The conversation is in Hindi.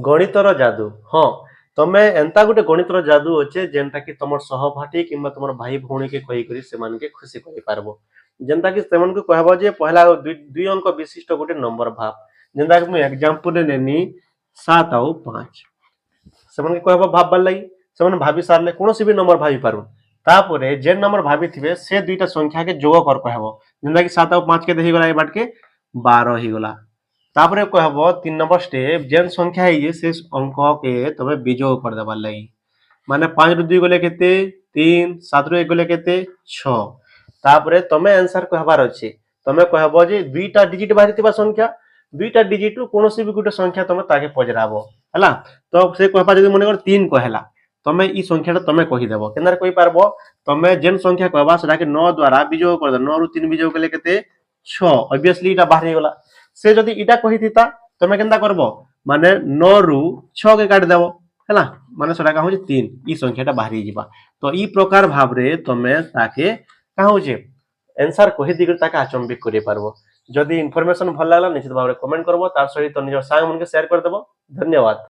गणितर जादू हाँ तमे एंता गुटे गणितर जादू अच्छे जेनटा कि तुम सहपाठी किंबा तुम भाई भौणी के कही करी से मानके खुशी कर पारबो जेनता कि सेमन को कहबो जे पहला दुई अंक विशिष्ट गोटे नंबर भाव जेनता कि मु एग्जांपल नेनी 7 आउ 5 सेमन के कहबो भाव बार लगी सेमन भाभी सारले कोनोसी भी नंबर भाभी पारु तापरे जेन नंबर भाभी थिबे से दुईटा संख्या के जोग कर कहबो जेनता कि 7 आउ 5 के देही गला ए बाट के 12 ही गला तापरे कहबो 3 नंबर स्टेप जेन संख्या है से अंक के तबे बिजोग कर देबार लगी माने 5 रु 2 गले केते 3 7 रु 1 गले केते 6 तापरे तमे आंसर कहबार अछि तमे कहबो जे दुईटा डिजिट बाहिरथिबा संख्या दुईटा डिजिट रु कोनोसी भी गुटे संख्या तमे ताके पजराबो हला तो से कहबा जदी मने कर 3 कहला तमे ई संख्याटा तमे कहि देबो केनर कहि पारबो तमे जेन संख्या कहबा सेटा के 9 द्वारा बिजोग कर दे 9 रु 3 बिजोग गले केते 6 ऑब्वियसली इटा बाहर गला से जदी इटा कहि थिता तमे केनता करबो माने 9 रु 6 के काट देबो हला माने सेटा का होजे 3 ई संख्याटा बाहरी जिबा तो ई प्रकार भाबरे तमे ताके का होजे आंसर कहि दिगरे ताके आचंबित करि पारबो जदी इन्फॉर्मेशन भल लागला निश्चित भाबरे कमेंट करबो तार सहित निजर सांग मन के शेयर कर देबो धन्यवाद।